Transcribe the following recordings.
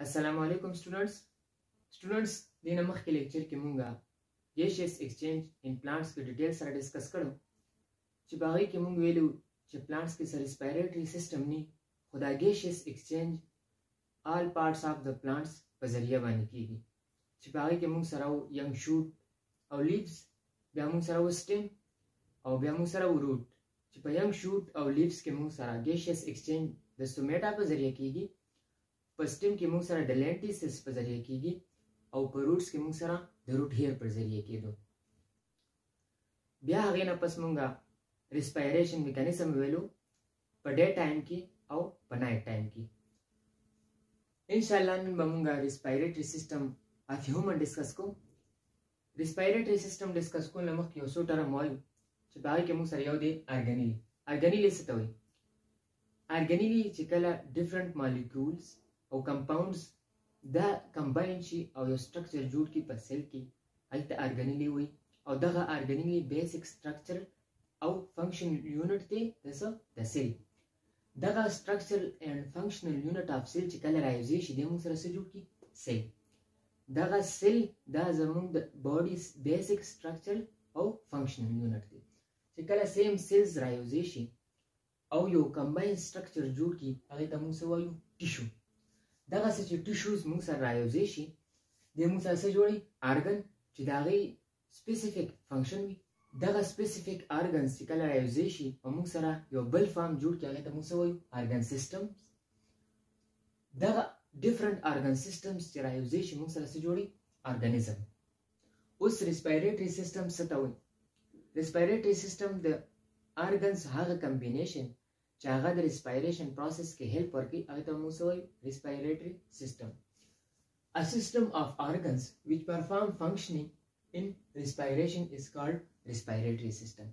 السلام علیکم سټوډنټس دینه مخکې لیکچر کې مونږه gaseous exchange in plants کې ډیټیل سره ډیسکس کړو چې باغی کې مونږ ویلو چې plants کې سره ریسپیریټری سیستم ني خو دا gaseous exchange all parts of the plants په ذریعہ باندې کیږي چې باغی کې مونږ سره ینګ شوټ او لیوز بیا مونږ سره stem او بیا مونږ سره روټ چې په ینګ شوټ او لیوز کې مونږ سره gaseous exchange د سټومیټا په ذریعہ کیږي په سټیم کې موږ سره د لینټیسس په ذریعہ کیږي او په روټس کې موږ سره د روټ هیر په ذریعہ کېدو بیا هغه نه پس موږ ریسپایریشن میکانیزم ویلو په ډے ټایم کې او په نایټ ټایم کې ان شاء الله نن به موږ ریسپایریټری سیستم اف هیومن ډیسکس کوو ریسپایریټری سیستم ډیسکس کول مخکې یو څو ټرم وایو چې باقي کې موږ سره یو دی ارګانیلی څه ته وایي ارګانیلی چې کله ډیفرنٹ مالیکولز او کمپاونډز دا کمباین شي او یو سټرکچر جوړ کی په سیل کې هلته ارګانیلی وي او دغه ارګانیلی بیسیک سټرکچر او فنکشن یونټ دی د سیل دغه سټرکچر اینڈ فنکشنل یونټ اف سیل چې کله راځي شي د موږ سره څه جوړ کی سیل دغه سیل دا زموږ د باډي بیسیک سټرکچر او فنکشنل یونټ دی چې کله سیم سیلز راځي شي او یو کمباین سټرکچر جوړ کی هغه ته موږ وایو ټیشو دغه چې ټیشوز موږ سره راځي شي د موږ سره څه جوړي ارګن چې دا غي سپیسیفیک فنکشن وي دغه سپیسیفیک ارګنز چې کله راځي شي او موږ سره یو بل فارم جوړ کی هغه ته موږ وایو ارګن سیستم دغه ډیفرنٹ ارګن سیستمز چې راځي شي موږ سره څه جوړي ارګانیزم اوس ریسپایریټری سیستم څه ته وایي ریسپایریټری سیستم د ارګنز هغه کمبینیشن چې هغه د ریسپایریشن پروسس کې هیلپ ورکوي هغه ته موږ وایو ریسپایریټری سیستم A system of organs which perform functioning in respiration is called respiratory system.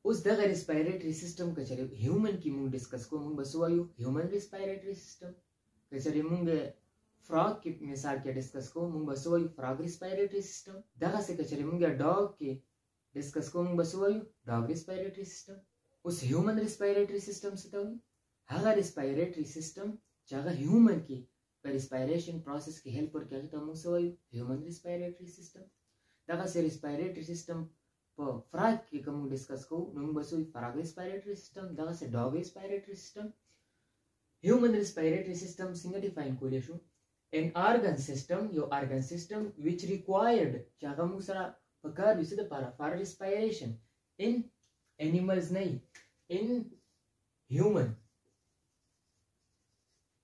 اوس دغه ریسپایریټری سیستم کچره هیومن کې موږ ډیسکس کوو موږ بس وایو هیومن ریسپایریټری سیستم کچره موږ فراغ کې مثال کې ډیسکس کوو موږ بس وایو فراغ ریسپایریټری سیستم دغه څه کچره موږ ډاګ کې ډیسکس کوو موږ بس وایو ډاګ ریسپایریټری سیستم اوس هیومن ریسپایریټری سیستم څه ته وایي هغه ریسپایریټری سیستم چې هغه هیومن کې په ریسپایریشن پروسس کې هیلپ ورکوي هغه ته موږ وایو هیومن ریسپایریټری سیستم دغه سه ریسپایریټری سیستم په فراغ کې کوم ډیسکس کوو نو موږ وایو فراغ ریسپایریټری سیستم دغه سه ډاګ ریسپایریټری سیستم هیومن ریسپایریټری سیستم څنګه ډیفاین کولای شو ان ارګن سیستم یو ارګن سیستم which required چې هغه موږ سره په کار وسه د لپاره فار ریسپایریشن ان animals nahi in human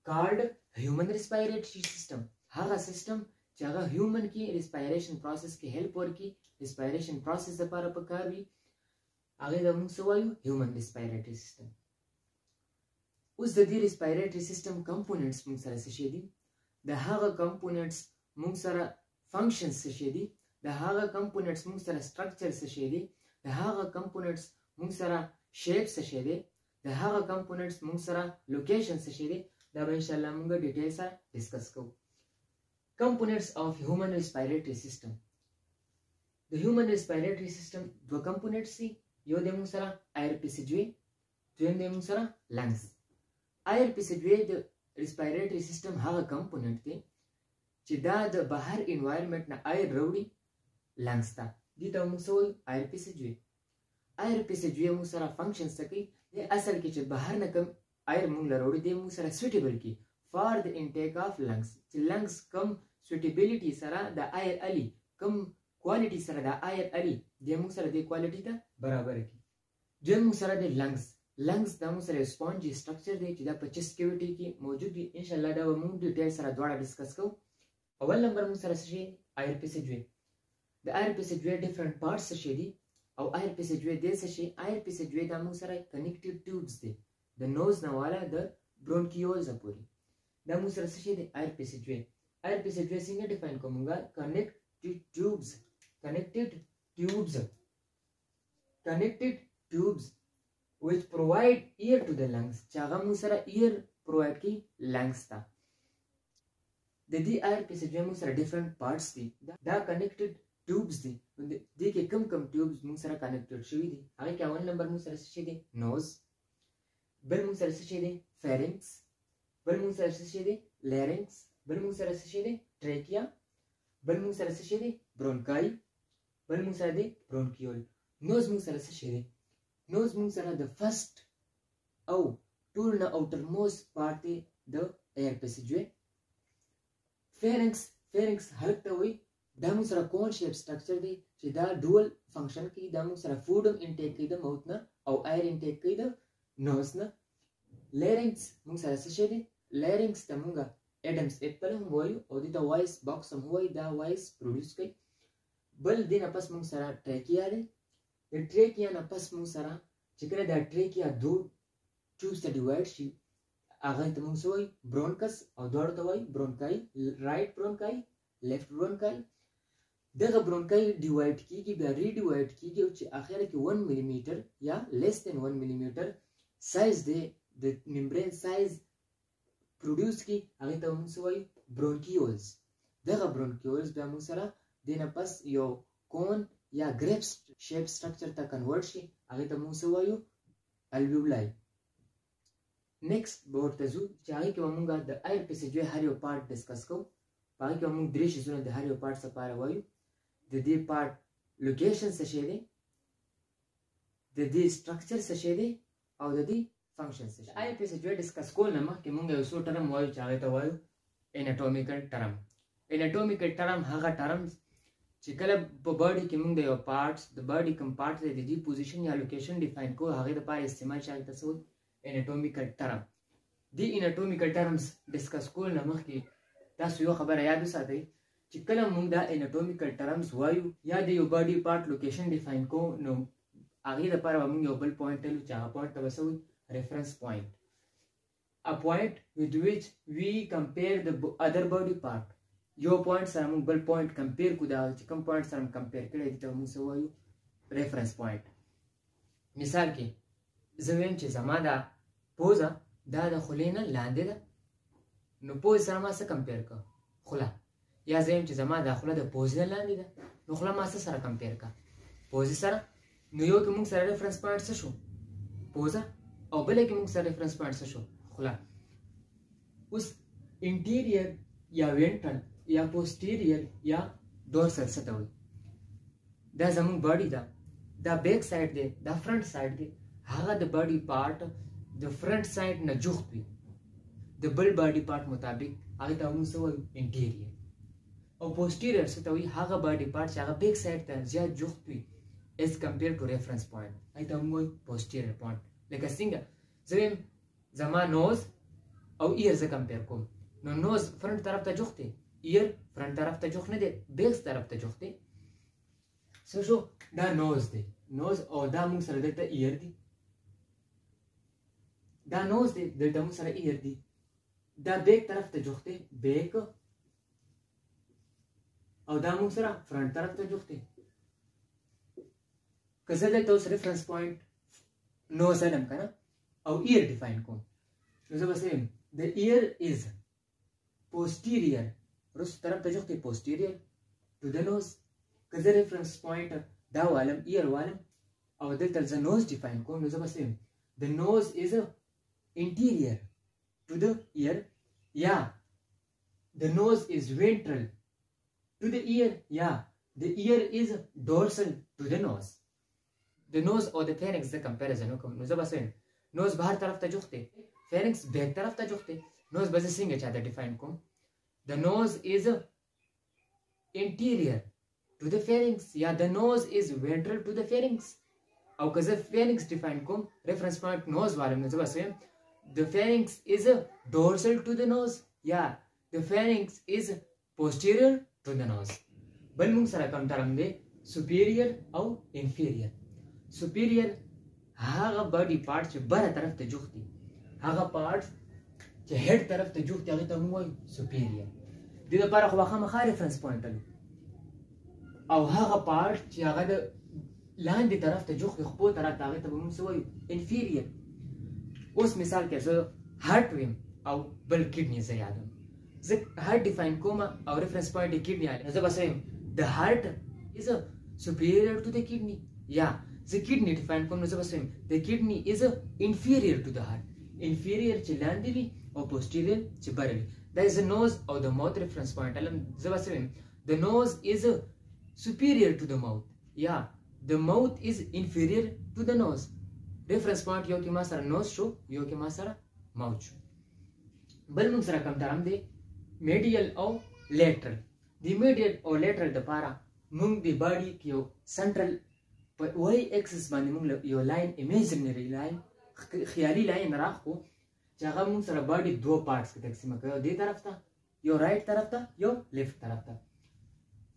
called human respiratory system haga system چې هغه human کې respiration process کې help ورکي respiration process لپاره پکاري هغه د موږ وایو human respiratory system اوس د دې respiratory system components موږ سره څه دي د هغه components موږ سره functions څه دي د هغه components موږ سره structure څه دي د هغه components موږ سره شیپ څه شي دي د هغه کمپوننټس موږ سره لوکیشن څه شي دي دا به ان شاء الله موږ ډیټیل سره ډیسکس کوو کمپوننټس اف هیومن ریسپایریټری سیستم د هیومن ریسپایریټری سیستم دوه کمپوننټس دي یو د موږ سره ایر پیسیجوی دویم د موږ سره لنګز ایر پیسیجوی د ریسپایریټری سیستم هغه کمپوننټ دی چې دا د بهر انوایرنمنت نه ایر راوړي لنګز ته دي ته موږ وایو ایر پیسیجوی ایر پیسیجوی موږ سره فنکشنز کوي د اصل کې چې بهر نه کوم ایر موږ لروړي دی موږ سره سوټیبل کی فار د انټیک اف لنګز چې لنګز کم سوټیبیلیټي سره د ایر الی کم کوالټي سره د ایر الی د موږ سره د کوالټي ته برابر کی د موږ سره د لنګز د موږ سره سپونجي سټرکچر دی چې د 25 کیوټي کې موجود دی ان شاء الله دا موږ ډیټیل سره دواړه ډیسکس کوو اول نمبر موږ سره شي ایر پیسیجوی د ایر پیسیجوی ډیفرنٹ پارټس شي دي او ایر پیسیجوی د څه شي ایر پیسیجوی د موږ سره کنیکټیو ټیوبز دي د نوز نه والا د برونکیولز پورې د موږ سره څه شي د ایر پیسیجوی څنګه ډیفاین کومګه connected tubes which provide air to the lungs چې هغه موږ سره air provide کی lungs ته د دې ایر پیسیجوی موږ سره ډیفرنٹ پارټس دي دا کنیکټډ ټیوبز دي دې کې کم ټیوبز موږ سره کنیکټډ شوي دي هغه کې اول نمبر موږ سره څه دي نوز بل موږ سره څه دي فارنکس بل موږ سره څه شی دی لارینکس بل موږ سره څه شی دی ټریکیا بل موږ سره څه شی دی برونکای بل موږ سره دی برونکیول نوز موږ سره څه شی دی نوز موږ سره د فرست او ټول نه اوټر موست پارت دی د ایر پیسیجوی فیرنکس هلک ته وایي دا موږ سره کون شیپ سټرکچر دی چې دا ډول فنکشن کوي دا موږ سره فوډ هم انټیک کوي د ماوث نه او ایر انټیک کوي د نوز نه لارینکس موږ سره څه شی دی لارینکس ته موږ اډمز اپل هم وایو او دې ته وایس باکس هم وایي دا وایس پروډوس کوي بل دې نه پس موږ سره ټریکیا دی د ټریکیا نه پس موږ سره چې کله دا ټریکیا دو ټیوبس ته ډیوایډ شي هغه ته موږ څه وایو برونکس او دواړو ته وایي برونکای رایټ برونکای لیفټ برونکای دغه برونکای ډیوایډ کیږي بیا ری ډیوایډ کیږي او چې اخر کې 1 ملي میټر یا لیس دین 1 ملي میټر سایز دی د ممبرین سایز پروډوس کی هغه ته موږ وایو برونکیولز دغه برونکیولز بیا موږ سره دینه پس یو کون یا گریپ شیپ سټرکچر ته کنورټ شي هغه ته موږ وایو الویولای نیکسٹ بورډ ته ځو چې هغه کې موږ د ایر پیسیجوی هر یو پارت ډسکس کوو هغه کې موږ درې شیزونه د هر یو پارت لپاره وایو د دې پارت لوکیشن څه شی دی د دې سټرکچر څه شی دی او د دې فنکشن څه شی ایر پیسیجوی ډسکس کول نه مخکې موږ یو څو ټرم وایو چې هغه ته وایو انټومیکل ټرم انټومیکل ټرم هغه ټرم چې کله په باډي کې موږ د یو پارټس د باډي کوم پارټ دی د دې پوزیشن یا لوکیشن ډیفاین کوو هغه لپاره استعمال شي تاسو انټومیکل ټرم دی انټومیکل ټرمز ډسکس کول نه مخکې تاسو یو خبره یاد وساتئ چې کله موږ دا انټومیکل ټرمز وایو یا د یو باډي پارټ لوکیشن ډیفاین کوو نو هغې لپاره به موږ یو بل پوینټ ټلو چې هغه پوینټ ته به څه وایي ریفرنس پوینټ a point with which we compare the other body part یو پوینټ سره موږ بل پوینټ کمپیر کو دا چې کوم پوینټ سره کمپیر کړی دی ته موږ څه وایو ریفرنس پوینټ مثال کې زه وایم چې زما دا پوزه دا د خولې نه لاندې ده نو پوزې سره ما څه کمپیر کړه خوله یا زه وایم چې زما دا خوله د پوزې نه لاندې ده نو خوله ما څه سره کمپیر کړه پوزې سره نو یو کې موږ سره ریفرنس پوینټ څه شو پوزه او بله کې موږ سره ریفرنس پوینټ څه شو خوله اوس انټیریयर یا وینټرل یا پوسټیریयर یا ډورسل څه ته وایي دا زموږ باډي ده دا بیک سایډ دی دا فرنٹ سایډ دی هغه د باډي پارټ د فرنٹ سایډ نه جوخت وي د بل باډي پارټ مطابق هغه ته موږ څه وایو انټیریयर او پوسټیریयर څه ته وایي هغه باډي پارټ چې هغه بیک سایډ ته زیات جوخت وي as compared to reference point هغه ته موږ وایو posterior point لکه څنګه زه وایم زما نوز او ایر زه کمپیر کوم نو نوز فرنٹ طرف ته جوخت دی ایر فرنٹ طرف ته جوخت نه دی بیک طرف ته جوخت دی څه شو دا نوز دی نوز او دا موږ سره دلته ایر دی دا نوز دی دلته موږ سره ایر دی دا بیک طرف ته جوخت دی بیک او دا موږ سره فرنٹ طرف ته جوخت دی که زه دلته اوس ریفرنس پوینټ نوز علم کنه او ایر ډیفاین کوم نو زه به څه وایم د ایر از posterior رست طرف ته جوخت دی posterior to the nose که زه ریفرنس پوینټ دا والم ایر والم او دلته زه نوز ډیفاین کوم نو زه به څه وایم the nose is interior to the ear یا the nose is ventral to the ear یا the ear is dorsal to the nose the nose او the pharynx د comparison وکړم نو زه به څه وایم نوز بهر طرف ته جوخت دی pharynx بیک طرف ته جوخت دی نوز به زه څنګه چاته ډیفاین کوم the nose is interior to the pharynx یا the nose is ventral to the pharynx او که زه pharynx ډیفاین کوم ریفرنس پوینټ نوز والم نو زه به څه وایم the pharynx is dorsal to the nose یا the pharynx is posterior to the nose بل موږ سره کوم ټرم دی superior او inferior superior هغه باډي پارټ چې بره طرف ته جوخت دی هغه پارټ چې هډ طرف ته جوخت دی هغې ته موږ وایو superior دې دپاره خو به خامخا ریفرنس پوینټ لرو او هغه پارټ چې هغه د لاندې طرف ته جوخت دی خپو طرف ته هغې ته به موږ څه وایو inferior اوس مثال کې زه هارټ ویم او بل کډني زه یادم زه هارټ ډیفاین کوم او ریفرنس پوینټ یې کډني یاد زه به څه یم د هارټ از superior to the kidney یا زه کډني ډیفاین کوم نو زه به څه یم د کډني از inferior to the heart inferior چې لاندې وي او posterior چې بره وي دا is the nose او the mouth reference point علم زه به څه وایم the nose is superior to the mouth یا the mouth is inferior to the nose reference point یو کې ما سره nose شو یو کې ما سره mouth شو بل موږ سره کوم ټرم دی medial او lateral د medial او lateral لپاره موږ د باډي کې یو سنټرل په وای اکسس باندې موږ یو لاین imaginary لاین خیالي لاین راخو چې هغه موږ سره باډي دوه پارټس کې تقسیم کړو دې طرف ته یو رائټ طرف ته یو لیفت طرف ته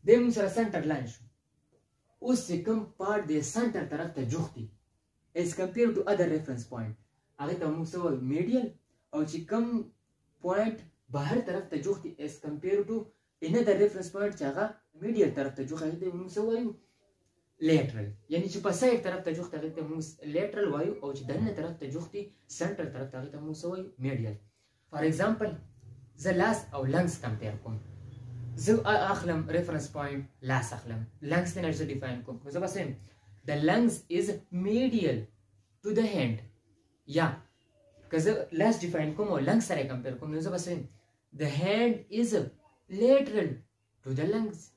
د موږ سره سنټر لاین شو اوس چې کوم پارټ د سنټر طرف ته جوختي as compared to other reference point هغه ته موږ سره medial او چې کوم پوینټ بهر طرف ته جوختي as compared to another reference point چې هغه medial طرف ته جوخه دې موږ سره وایو lateral یعنی چې په سایډ طرف ته جوخته هغه ته موږ lateral وایو او چې دنه طرف ته جوختي سنټر طرف ته هغه ته موږ وایو medial for example زه لاس او لنګس کمپیر کوم زه اخلم reference point لاس اخلم لنګس ته نشته ډیفاین کوم زه بس the lungs is medial to the hand یا که زه لاس ډیفاین کوم او لنګس سره کمپیر کوم نو زه بس the hand is lateral to the lungs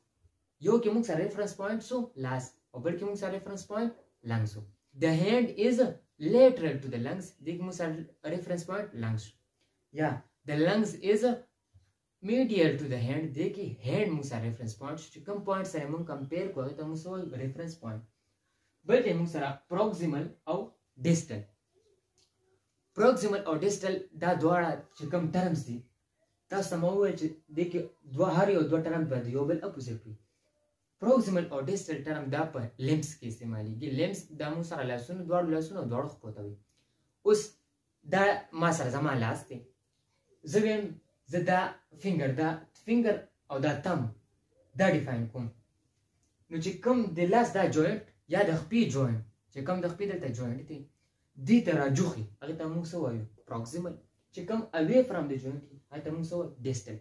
یو کې موږ سره reference point سو لاس او بل کې موږ سره reference point lungs سو the hand is lateral to the lungs دې کې موږ سره reference point lungs یا the lungs is medial to the hand دې کې hand موږ سره reference point چې کوم point سره موږ کمپیر کوو ته موږ سره reference point بل کې موږ سره proximal او distal proximal او distal دا دواړه چې کوم terms دي تاسو ته مو وویل چې دې کې هر یو دوه ټرم باندې یو بل اپوزیټ وي proximal او distal ټرم دا په limbs کې استعمالېږي limbs دا موږ سره لاسونه دواړو خپو ته وي اوس دا ما سره زما لاس دی زه ویم زه دا فینګر او دا تم دا ډیفاین کوم نو چې کوم د لاس دا جوینټ یا د خپې جوینټ چې کوم د خپې دلته جوینټ دی دې ته راجوخي هغې ته موږ څه وایو proximal چې کوم away from the joint هغه ته موږ څه وایو distal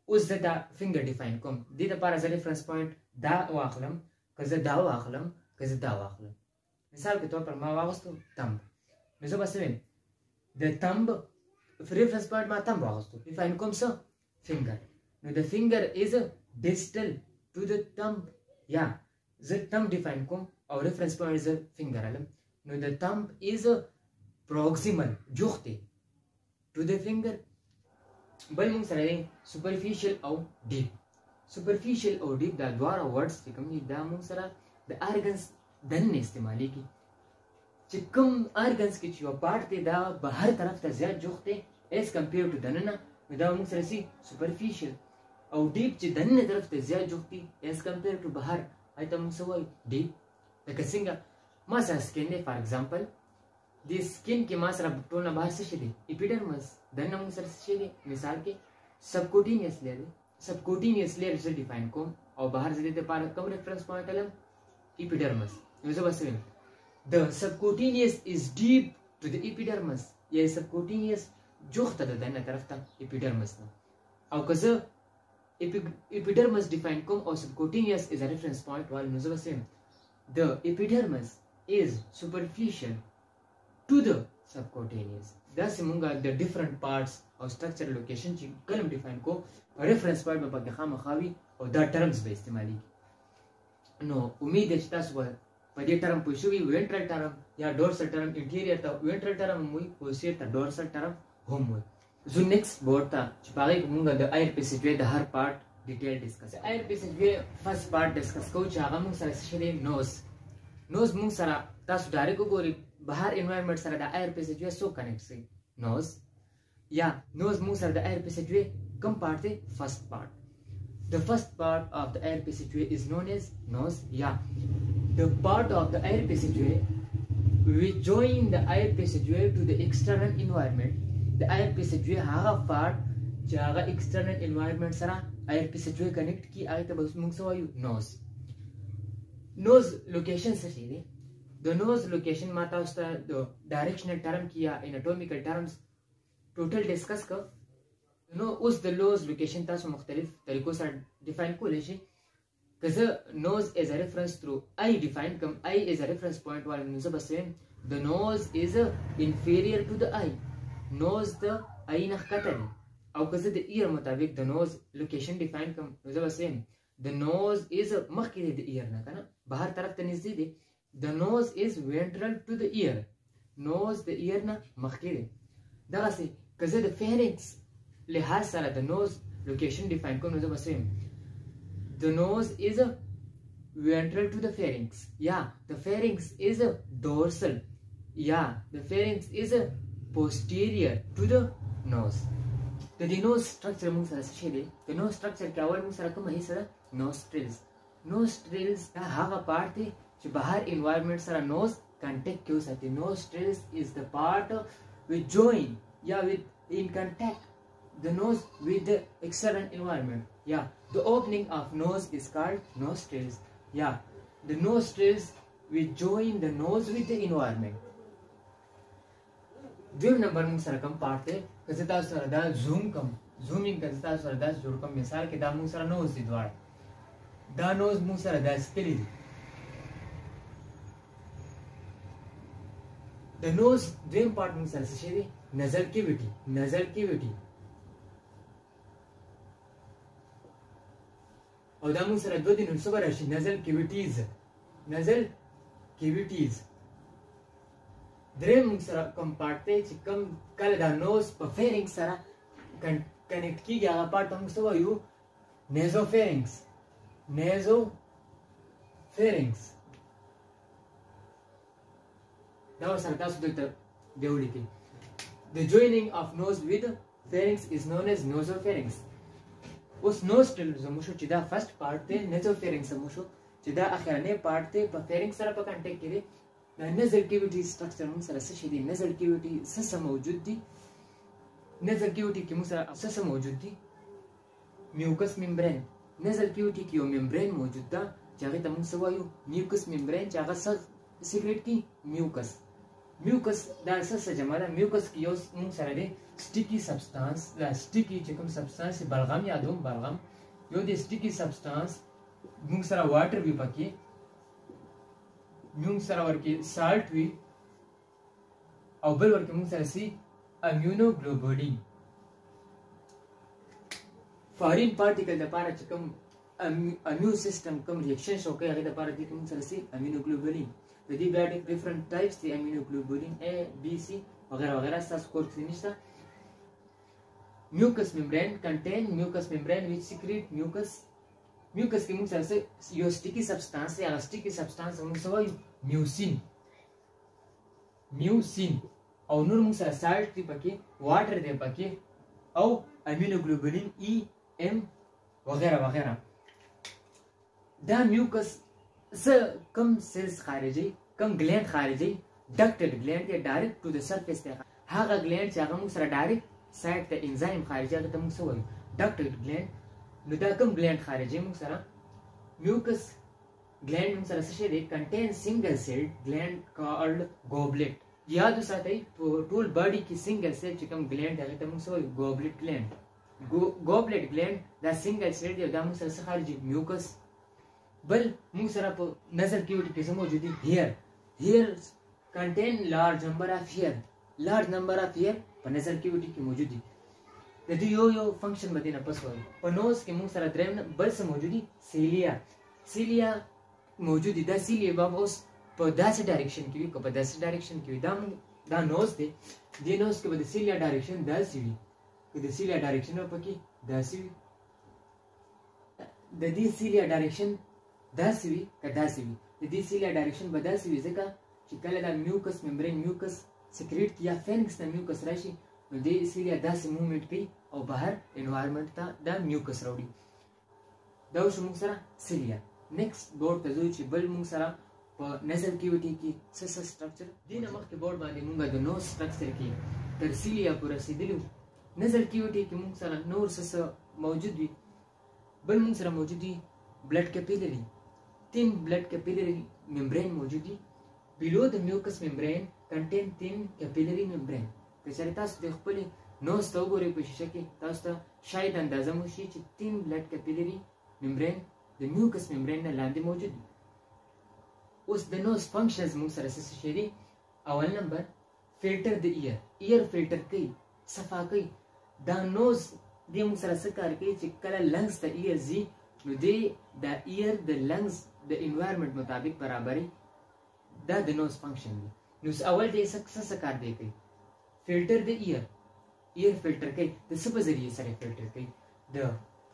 اوس زه دا فینګر ډیفاین کوم دې لپاره زه ریفرنس پوینټ دا واخلم که زه دا واخلم که زه دا واخلم مثال په طور پر ما واغستو تمب نو زه به څه ویم د تمب ریفرنس پوینټ ما تمب واغستو ډیفاین کوم څه فینګر نو د فینګر از distal to the thumb یا زه تمب ډیفاین کوم او ریفرنس پوینټ زه فینګر علم نو د تمب از proximal جوخته to the finger بل موږ سره دی superficial او deep superficial او deep دا دواړه words چې کوم دي دا موږ سره د organs دننه استعمالېږي چې کوم organs کې چې یو پارت دی دا بهر طرف ته زیات جوخته as compared to دننه نو دا موږ سره سي superficial او deep چې دننه طرف ته زیات جوخته as compared to بهر ایته موږ سره وایو deep لکه څنګه ما سره skin دی for example د سکین کې ما سره ټول نه بهر څه شي دی اپیډرمس دنه موږ سره څه شي دی مثال کې سبکوټینیس لیر زه ډیفاین کوم او بهر زه دې لپاره کوم ریفرنس پوینټ علم اپیډرمس نو زه بس وایم د سبکوټینیس از ډیپ ټو د اپیډرمس یا سبکوټینیس جوخته ده دنه طرف ته اپیډرمس نه او که زه اپیډرمس ډیفاین کوم او سبکوټینیس از ا ریفرنس پوینټ وال نو زه بس وایم د اپیډرمس از سوپرفیشل to the subcutaneous دا سیمونګه د different parts او structure location چې کلم ډیفاین کو reference point په پکې خامخاوي او دا terms به استعمالي نو امید ده چې تاسو په دې term پوه شئ ventral term یا dorsal term interior ته ventral term موي posterior ته dorsal term هم وي زو next board ته چې باغې موږ د air passageway د هر part detail discuss air passageway first part discuss کوو چې هغه موږ سره څه دی nose موږ سره تاسو ډایرکټ وګورئ بهر انوایرنمنت سره د ایر پیسیجوی سو کنیکټ سي نوز موږ سره د ایر پیسیجوی کوم پارت دی فرست پارت the first part of the air passageway is known as nose the part of the air passageway which join the air passageway to the external environment the air passageway هغه part چې هغه external environment سره air passageway connect کی هغه ته موږ سوایو nose location څه شي دی د nose location ما تاسو ته د directional term کې یا anatomical terms ټوټل ډیسکس کړ نو اوس د nose location تاسو مختلف طریقو سره ډیفاین کولی شئ که زه nose as a reference through I define کوم I as a reference point والا نو زه به وایم the nose is inferior to the eye nose د ای نه ښکته دی او که زه د ایر مطابق د نوز لوکیشن ډیفاین کړم نو زه به سیم د نوز از مخکې دی د ایر نه که نه بهر طرف ته نږدې دی د نوز از وینټرل ټو د ایر نوز د ایر نه مخکې دی دغسې که زه د فیرنکس لحاظ سره د نوز لوکیشن ډیفاین کوم نو زه به سیم د نوز از ventral to the pharynx. Yeah, the pharynx is dorsal. Yeah, the pharynx is posterior to the nose. The nose structure موږ سره څه شی دی د nose structure کې اول موږ سره کومه حصه ده nostrils. Nostrils دا هغه پارت دی چې بهر environment سره nose contact کې وساتي. Nostrils is the part which join with in contact the nose with the external environment. Yeah, the opening of nose is called nostrils. Yeah, the nostrils will join the nose with the environment. دویم نمبر موږ سره کوم پارت دی که زه تاسو سره دا زومینګ که زه تاسو سره داسې جوړ کړم مثال کې دا موږ سره نوز دي دواړه دا نوز موږ سره داسې تللی دي د نوز دویم پارت موږ سره څه شی دی نزل کیویټي او دا موږ سره دوه دي نو څه به راشي نزل کیویټیز دریم موږ سره کوم پارت دی چې کوم کله دا نوز په فیرنګ سره کنیکټ کیږي هغه پارت ته موږ څه وایو نیزوفیرنګس دا ورسره تاسو دلته بیا ولیکئ The joining of nose with pharynx is known as nasopharynx. اوس نوسترل زموږ شو چې دا فرست پارت دی نیزوفیرنګس زموږ شو چې دا اخرنی پارت دی په فیرنګ سره په کنټیکټ کې دی دا نزل کیویټي سټرکچر موږ سره څه شی دی نزل کیویټي څه موجود دي نزل کیویټي کې موږ سره څه موجود دي میوکس ممبرین نزل کیویټي کې یو ممبرین موجود ده چې هغې ته موږ څه وایو میوکس ممبرین چې هغه څه سیکریټ کړي میوکس دا څه جمع ده میوکس کې یو موږ سره دی سټیکی سبستانس دا سټیکی چې کوم سبستانس بلغم یادوم بلغم یو دی سټیکی سبستانس موږ سره واټر وي پکې موږ سره ورکې سالټ وي او بل ورکې موږ سره سي امینوګلوبولین فارین پارټیکل دپاره چې کوم امیون سیستم کوم ریاکشن شو کوي هغې دپاره دي موږ سره سي امینوګلوبولین د دې بیا ډفرنٹ ټایپس دي امینوګلوبولین A, B, C وغیره وغیره ستاسو کور کې نشته mucous membrane contain mucous membrane which secrete mucus کې موږ سره یو سټیکی سبستانس دی هغه سټیکی سبستانس موږ څه وایو میوسین او نور موږ سره سالټ دی پکې واټر دی پکې او امینوګلوبولین EM وغیره وغیره دا میوکس کم سیلز خارجي کم ګلینډ خارجي ډکټډ ګلینډ دی ډایرکټ ټو د سرفیس دی هغه ګلینډ چې هغه موږ سره ډایرکټ سایډ ته انزایم خارجي هغه ته موږ څه وایو ډکټډ ګلینډ نو دا کوم ګلینډ خارجي موږ سره میوکس ګلینډ موږ سره څه شی دی کنټین سنگل سیل ګلینډ کالډ ګوبلیټ یاد وساتئ په ټول باډي کې سنگل سیل چې کوم ګلینډ هغه ته موږ څه وایو ګوبلیټ ګلینډ ګوبلیټ ګلینډ دا سنگل سیل دی دا موږ سره څه خارجي میوکس بل موږ سره په نزل کیویټي کې څه موجود دي هیر contain large number of hair په نزل کیویټي کې موجود دي د دې یو فنکشن باندې نه پس وایي په نوز کې موږ سره دریم بل څه موجود دي سیلیا موجود دي دا سیلیا به اوس په داسې ډایرکشن کې وي که په داسې ډایرکشن کې وي دا نوز دی دې نوز کې به د سیلیا ډایرکشن داسې وي که د سیلیا ډایرکشن به پکې داسې وي د دې سیلیا ډایرکشن داسې وي که داسې وي د دې سیلیا ډایرکشن به داسې وي ځکه چې کله دا میوکس ممبرین میوکس سیکریټ کی یا فینکس ته میوکس راشي نو دې سیلیا داسې موومنټ کوي او بهر انوایرمنټ ته دا میوکس راوړي دا وشو موږ سره سیلیا نیکسټ بورډ ته ځو چې بل موږ سره په نزل کیویټي کې څه سټرکچر دې نه مخکې بورډ باندې موږ د نوز سټرکچر کې تر سیلیا پورې رسېدلي نزل کیویټي کې موږ سره نور څه موجود وي بل موږ سره موجود دي بلډ کیپیلري thin blood capillary membrane موجود دي below the mucous membrane contain thin capillary membrane که چېرې تاسو د خپلې نوز ته وګورئ په شیشه کې تاسو ته شاید اندازه مو شي چې thin blood capillary membrane د mucous membrane نه لاندې موجود دي اوس د نوز فنکشنز موږ سره څه شي دي اول نمبر فلټر د ایر فلټر کوي صفا کوي دا نوز دې موږ سره څه کار کوي چې کله لنګس ته ایر ځي نو دې دا ایر د لنګس د انوایرمنټ مطابق برابري دا د نوز فنکشن دی نو اول دې څه کار دی کوي فلټر د ایر فلټر کوي د څه په ذریعه سره فلټر کوي د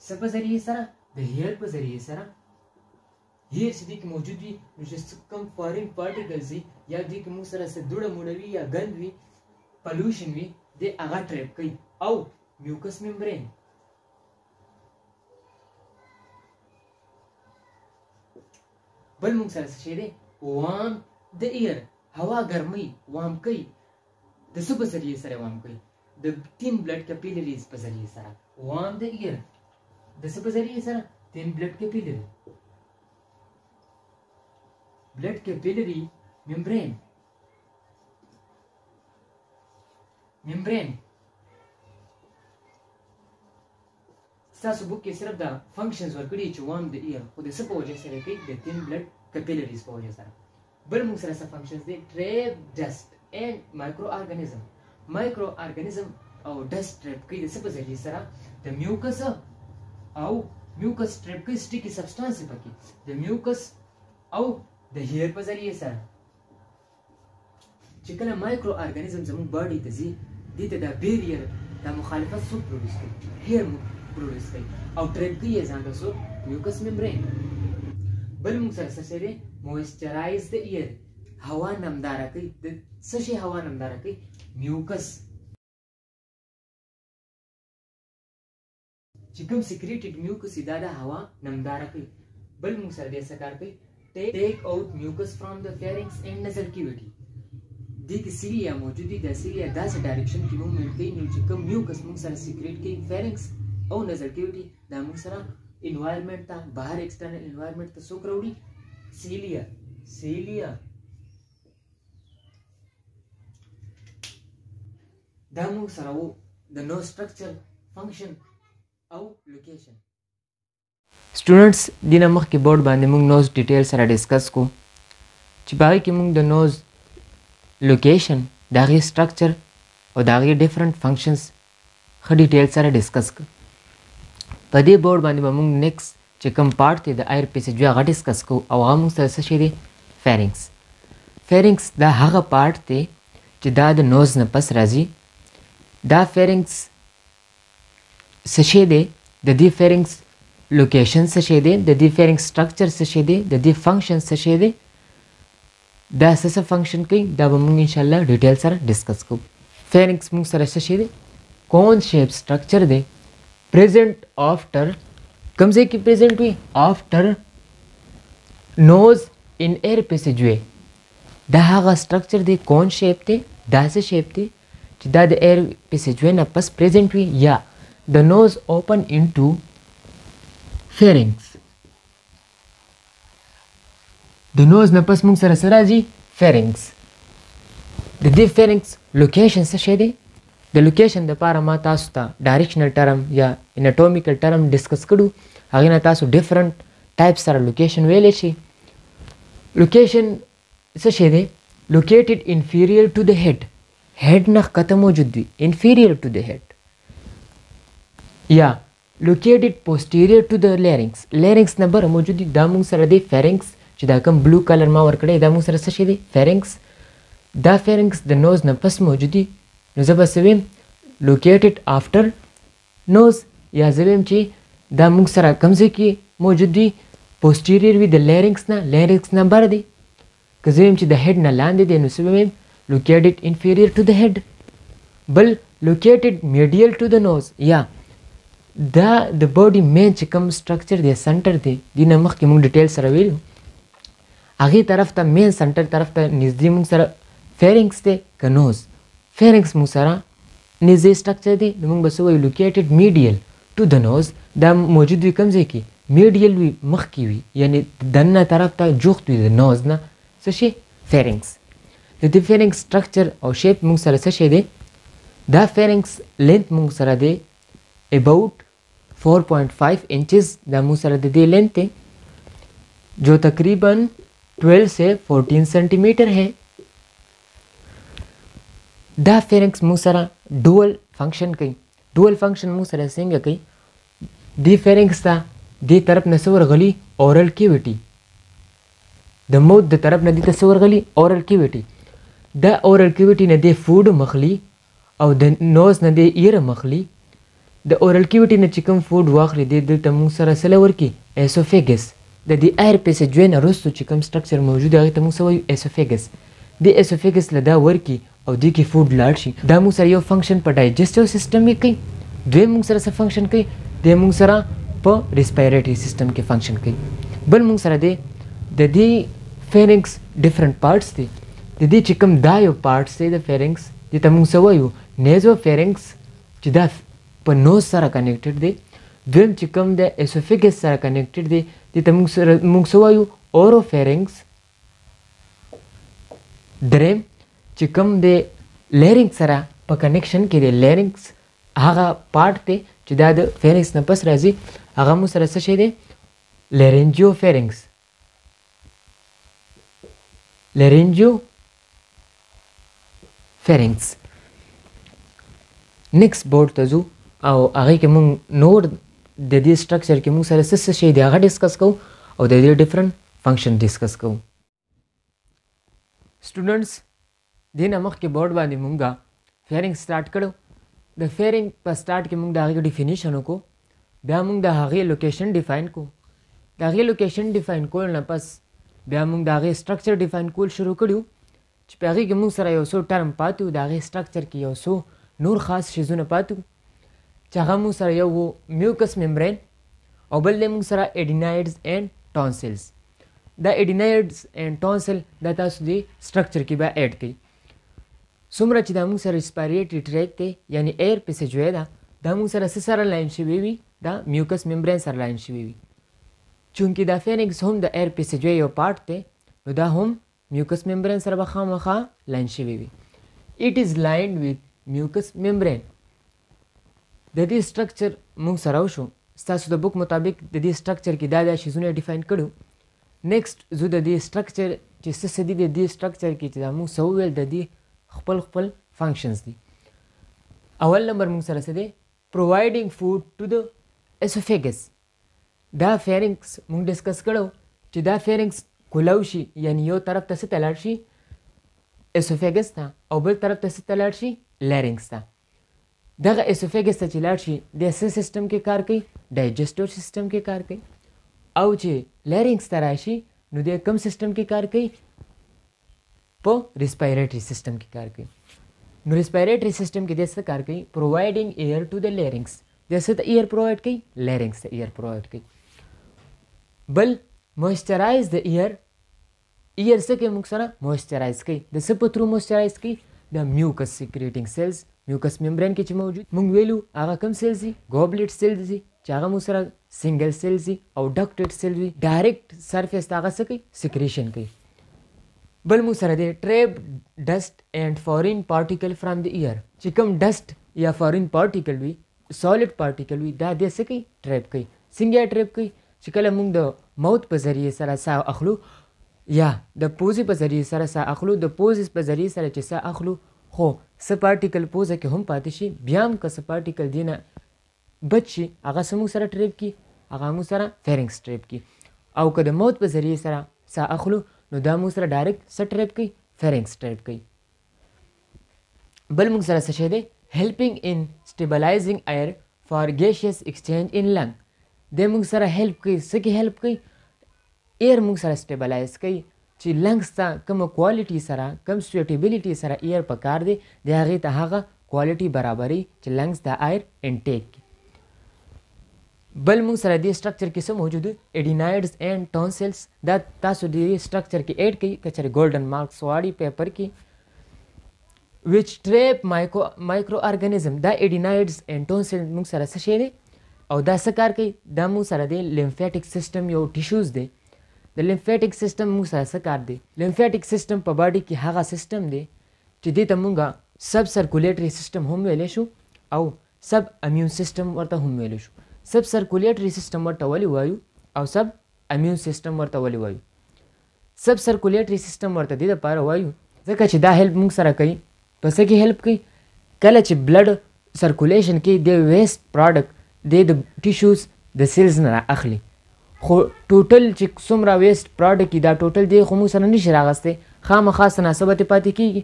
څه په ذریعه سره د هیر په ذریعه سره هیر چې دې کې موجود وي نو چې کوم فارین پارټیکلز وي یا دې کې موږ سره څه دوړه موړه وي یا ګند وي پلوشن وي دې هغه ټریپ کوي او میوکس ممبرین بل موږ سره څه شی دی وام د ایر هوا ګرمۍ وام کوي د څه په ذریعه سره وام کوي د تین بلډ کیپیلریز په ذریعه سره وام د ایر د څه په ذریعه سره تین بلډ کیپیلری blood capillary membrane ستاسو بوک کې صرف دا فنکشنز ورکړي چې وام د ایر خو د څه په وجه سره کوي د تین بلډ کیپیلریز په وجه سره بل موږ سره څه فنکشنز دي ټریپ ډسټ اینڈ مایکرو ارګانیزم او ډسټ ټریپ کوي د څه په ذریعه سره د میوکس او میوکس ټریپ کوي سټیکی سبسټانس پکې د میوکس او د هیر په ذریعه سره چې کله مایکرو ارګانیزم زموږ باډي ته ځي دې ته دا بیریر دا مخالفت څوک پروډوس کوي هیر پروډوس کوي او ټریپ کوي یې ځان ته څوک میوکس ممبرین بل موږ سره څه شی دی مویسچرایز د ایر هوا نمداره کوي د څه شی هوا نمداره کوي میوکس چې کوم سیکریټډ میوکس دا د هوا نمداره کوي بل موږ سره دې څه کار کوي take out mucus from the pharynx and nasal cavity دې کې سیلیا موجودي د سیلیا داسې ډایرکشن کې موومنټ کوي نو چې کوم میوکس موږ سره سیکریټ کوي فیرنکس او نزل کیویټي دا موږ سره انوایرمنټ ته بهر ایکسټرنل انوایرمنټ ته څوک راوړي سیلیا دا موږ سره وو د نو سټرکچر فنکشن او لوکیشن स्टूडेंट्स दिन मख के बोर्ड बांधे मुंग knows detail सारा डिस्कस को چې باقي کې موږ د نوز لوکیشن داغي سټرکچر او داغي ډیفرنٹ فنکشنز خ ډیټیل سره ډیسکس کړ په دې بورډ باندې به موږ نیکسټ چې کوم پارت دی د ایر پیسج هغه ډیسکس کو او هغه موږ سره څه شي دی فیرنکس دا هغه پارت دی چې دا د نوز نه پس راځي دا فیرنکس څه شي دی د دې فیرنکس لوکیشن څه شي دی د دې فیرنکس سټرکچر څه شي دی د دې فنکشن څه شي دی دا څه فنکشن کوي دا به موږ ان شاء الله ډیټیل سره ډیسکس کوو فیرنکس موږ سره څه شي دی کون شیپ سټرکچر دی present after कम से की present हुई after nose in air passageway دا هغه structure دی کون shape دی دا څه shape دی چې دا د air passageway نه پس present وي یا the nose open into pharynx د nose نه پس موږ سره سره راځي pharynx د دې pharynx location څه شي دی د لوکیشن د پاره ما تاسو ته ډایرکشنل ټرم یا انټومیکل ټرم ډیسکس کړو هغه نه تاسو ډیفرنٹ ټایپ سره لوکیشن ویلې شي لوکیشن څه شي دی لوکیټډ انفیریور ټو د هډ نه ښکته موجود وي انفیریور ټو د هډ یا لوکیټډ پوسټیریور ټو د لیرنکس نه بره موجود وي دا موږ سره دی فیرنکس چې دا کوم بلو کلر ما ورکړی دا موږ سره څه شي دی فیرنکس دا فیرنکس د نوز نه پس موجود وي نو زه به څه ویم لوکیټډ آفټر نوز یا زه ویم چې دا موږ سره کوم ځای کې موجود وي پوسټیریور وي د لیرنکس نه بر دی که زه ویم چې د هډ نه لاندې دی نو څه به ویم لوکیټډ انفیریور ټو د هډ بل لوکیټډ میډیل ټو د نوز یا دا د باډي مین چې کوم سټرکچر دی سنټر دی دې نه مخکې موږ ډیټیل سره ویلو هغې طرف ته مین سنټر طرف ته نږدې موږ سره فیرنکس دی که نوز فیرنکس موږ سره نږدې سټرکچر دی نو موږ به څه وایو لوکیټډ میډیل ټو د نوز دا موجود وي کوم ځای کې میډیل وي مخکې وي یعنې دننه طرف ته جوخت وي د نوز نه څه شي فیرنکس د دې فیرنکس سټرکچر او شیپ موږ سره څه شی دی دا فیرنکس لینث موږ سره دی اباؤٹ 4.5 انچز دا موږ سره د دې لینث دی جو تقریباً 12 سے 14 سینٹی میٹر ہے دا فیرنکس موږ سره ډول فنکشن کوي ډول فنکشن موږ سره څنګه کوي دې فیرنګس ته دې طرف نه څه ورغلي اورل کیویټي د موت د طرف نه دې ته څه ورغلي اورل کیویټي دا اورل کیویټي نه دې فوډ مخلي او د نوز نه دې ایره مخلي د اورل کیویټي نه چې کوم فوډ واخلي دلته موږ سره څه ورکي ایسوفیګس د دې ایر پیسیجوی نه وروسته چې کوم سټرکچر موجود هغې ته موږ څه وایو ایسوفیګس د ایسوفیګس له دا ورکي او دې کې فوډ لاړ شي دا موږ سره یو فنکشن په ډایجسټیو سیستم کې کوي دویم موږ سره څه فنکشن کوي د موږ سره په ریسپایریټري سیستم کې فنکشن کوي بل موږ سره د دې فیرنګس ډیفرنٹ پارټس دي د دې چې کوم دا یو پارټس دی د فیرنګس دې ته موږ څه وایو نیزو فیرنګس چې دا په نوز سره کنیکټډ دی دویم چې کوم د ایسوفیګس سره کنیکټډ دی دې ته موږ څه وایو اورو فیرنګس دریم چې کوم د لیرنګ سره په کنیکشن کې دی لیرنګس هغه پارټ دی چې دا د فیرنګس نه پس راځي هغه موږ سره څه شی دی لیرنجیو فیرنګس لیرنجیو فیرنګس نیکسټ بورډ ته ځو او هغې کې موږ نور د دې سټرکچر کې موږ سره څه شی دی هغه ډسکس کوو او د دې ډفرنٹ فنکشن ډسکس کوو سټوډنټس دې نه مخکې بورډ باندې موږ فیرنګ سټارټ کړو د فیرنګ په سټارټ کې موږ د هغې ډیفینیشن وکړو بیا موږ د هغې لوکیشن ډیفاین کړو د هغې لوکیشن ډیفاین کولو نه پس بیا موږ د هغې سټرکچر ډیفاین کول شروع کړي چې په هغې کې موږ سره یو څو ټرم پاتې وو د هغې سټرکچر کې یو څو نور خاص شیزونه پاتې وو چې هغه موږ سره یو و میوکس ممبرین او بل دی موږ سره ایډینایډز اینډ ټانسلز دا ایډینایډز اینډ ټانسل دا تاسو دې سټرکچر کې بیا ایډ کړئ څومره چې دا موږ سره ریسپایریټري ټریک دی یعنی ایر پیسیجوی ده دا موږ سره څه سره لاین شوي وي دا میوکس ممبرین سره لاین شوي وي چونکې دا فینکس هم د ایر پیسیجوی یو پارټ دی نو دا هم میوکس ممبرین سره به خامخا لاین شوي وي اټ از لاینډ ویت میوکس ممبرین د دې سټرکچر موږ سره وشو ستاسو د بک مطابق د دې سټرکچر کې دا شیزونه ډیفاین کړو نیکسټ زه د دې سټرکچر چې څه دي د دې سټرکچر کې چې دا موږ څه وویل د دې خپل فنکشنز دي اول نمبر موږ سره څه دی پرووایډینګ فوډ ټو د اسوفیګس دا فیرنګس موږ ډسکس کړو چې دا فیرنګس کولاو شي یعنی یو طرف ته څه ته لاړ شي اسوفیګس ته او بل طرف ته څه ته لاړ شي لیرنګس ته دغه اسوفیګس ته چې لاړ شي د څه سیستم کې کار کوي ډایجسټیو سیستم کې کار کوي او چې لیرنګس ته راشي نو د کوم سیستم کې کار کوي په ریسپایریټري سیستم کې کار کوي نو ریسپایریټري سیستم کې د څه کار کوي پرووایډینګ ایر ټو د لیرنګس د څه ته ایر پرووایډ کوي لیرنګس ته ایر پرووایډ کوي بل موئسچرایز د ایر څه کوي موږ سره موئسچرایز کوي د څه په تھرو موئسچرایز کوي د میوکس سیکریټینګ سیلز میوکس ممبرین کې چې موجود موږ ویلو هغه کوم سیلز دي ګوبلیټ سیلز دي چې هغه موږ سره سنگل سیلز دي او ډکټډ سیلز دي ډایرکټ سرفیس ته هغه څه کوي سیکریشن کوي بل موږ سره دی ټریپ ډسټ اینڈ فارین پارټیکل فرام د ایر چې کوم ډسټ یا فارین پارټیکل وي سالډ پارټیکل وي دا د څه کوي ټریپ کوي څنګه ټریپ کوي چې کله موږ د موت په ذریعه سره ساه اخلو یا د پوزې په ذریعه سره ساه اخلو د پوزې په ذریعه سره چې ساه اخلو خو څه پارټیکل پوزه کې هم پاتې شي بیا هم که څه پارټیکل دی نه بچ شي هغه څه موږ سره ټریپ کي هغه موږ سره فیرنګس ټریپ کي او که د موت په ذریعه سره ساه اخلو نو دا موږ سره ډایرکټ څه ټریپ کوي فیرنګس ټریپ کوي بل موږ سره څه شی دی helping in stabilizing air for gaseous exchange in lung د موږ سره هیلپ کوي څه کې هیلپ کوي ایر موږ سره سټیبلایز کوي چې لنګس ته کومه کوالټي سره کوم سویټیبلیټي سره ایر پکار دی د هغې ته هغه کوالټي برابري چې لنګس د ایر انټیک کی بل موږ سره دې سټرکچر کې څه موجود ایډینایډز اینډ ټانسلز دا تاسو دې سټرکچر کې ایډ کوي که چېرې ګولډن مارکس واړي پیپر کې which trap micro organism دا ایډینایډز اینډ ټانسل موږ سره څه شی دی او دا څه کار کوي دا موږ سره دی لیمفیټک سیستم یو ټیشوز دی د لیمفیټک سیستم موږ سره څه کار دی لیمفیټک سیستم په باډي کې هغه سیستم دی چې دې ته موږ سب سرکولیټري سیستم هم ویلی شو او سب امیون سیستم ورته هم ویلی شو سب سرکولیټري سیستم ورته ولې وایو او سب امیون سیستم ورته ولې وایو سب سرکولیټري سیستم ورته دې دپاره وایو ځکه چې دا هیلپ موږ سره کوي په څه کې هیلپ کوي کله چې بلډ سرکولیشن کې د ویسٹ پروډکټ د ټیشوز د سیلز نه اخلي خو ټوټل چې څومره ویسٹ پروډکټ دا ټوټل دی خو موږ سره نشي راغستی خامخا تناسبت پاتې کېږي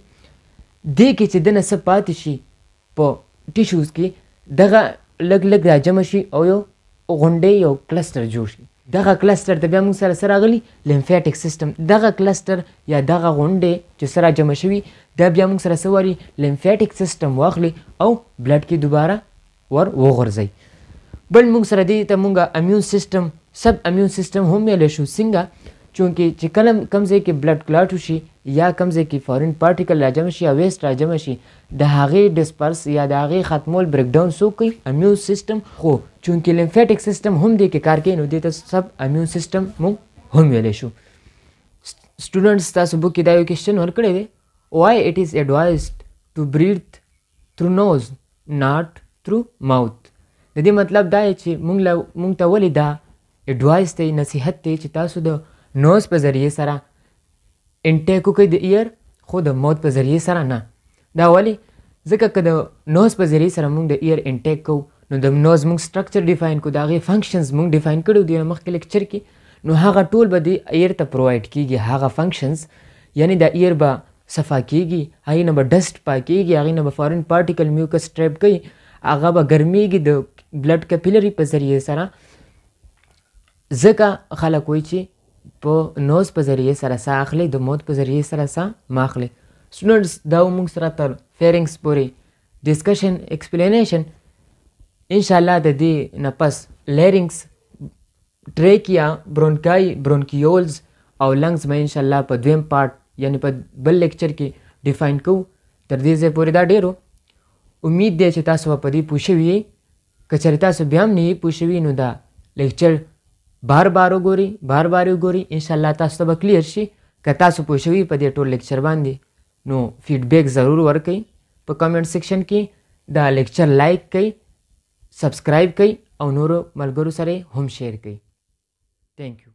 دې کې چې دنه څه پاتې شي په ټیشوز کې دغه لږ لږ راجمع شي او یو غونډې یو کلسټر جوړ شي دغه کلسټر ته بیا موږ سره څه راغلي لیمفیټک سیسټم دغه کلسټر یا دغه غونډې چې څه راجمع شوي دا بیا موږ سره څه واري لیمفیټک سیسټم واخلي او بلډ کې دوباره ور وغورځوي بل موږ سره دې ته موږ امیون سیسټم سب امیون سیسټم هم ویلی شو څنګه چونکې چې کله کوم ځای کې بلډ کلاټ وشي یا کوم ځای کې فارین پارټیکل راجمع شي یا ویسټ راجمع شي د هغې ډسپرس یا د هغې ختمول بریک ډاون څوک کوي امیون سیسټم خو چونکې لیمفیټک سیسټم هم دې کې کار کوي نو دې ته سب امیون سیسټم موږ هم ویلی شو سټوډنټس تاسو بک کې دا یو کوېسچن ورکړی دی why it is advised to breathe through nose not through mouth د دې مطلب دا چې موږ ته ولې دا اډوایس دی نصیحت دی چې تاسو د نوز په ذریعې سره انټیک وکړئ د ایر خو د موت په ذریعې سره نه دا ولې ځکه که د نوز په ذریعې سره موږ د ایر انټیک کوو نو د نوز موږ سټرکچر ډیفاین کړو د هغې فنکشنز موږ ډیفاین کړي دي مخکې لیکچر کې نو هغه ټول به د ایر ته پرووایډ کېږي هغه فنکشنز یعنی د ایر به صفا کېږي هغې نه به ډسټ پاکېږي هغې نه به فارین پارټیکل میوکس ټریپ کوي هغه به ګرمیږي د بلډ کپیلري په ذریعې سره ځکه خلک وایي چې په نوز په ذریعې سره ساه اخلي د موت په ذریعې سره ساه ما اخلي سټوډنټس دا موږ سره تر فیرنګس پورې ډسکشن ایکسپلینیشن انشاءالله د دې نه پس لیرنګس ټریکیا برونکای برونکیولز او لنګز به انشاءالله په دویم پارټ یعنی په بل لیکچر کې ډیفاین کوو تر دې ځای پورې دا ډېرو امید دی چې تاسو به په دې پوه شوي یې که چېرې تاسو بیا هم نه یې پوه شوي نو دا لیکچر بار بار وګوري انشاءالله تاسو ته به کلیر شي که تاسو پوه شوي په دې ټول لیکچر باندې نو فیډبیک ضرور ورکئ په کمنټ سیکشن کې دا لیکچر لایک کئ سبسکرایب کئ او نورو ملګرو سره هم شیر کئ تھینک یو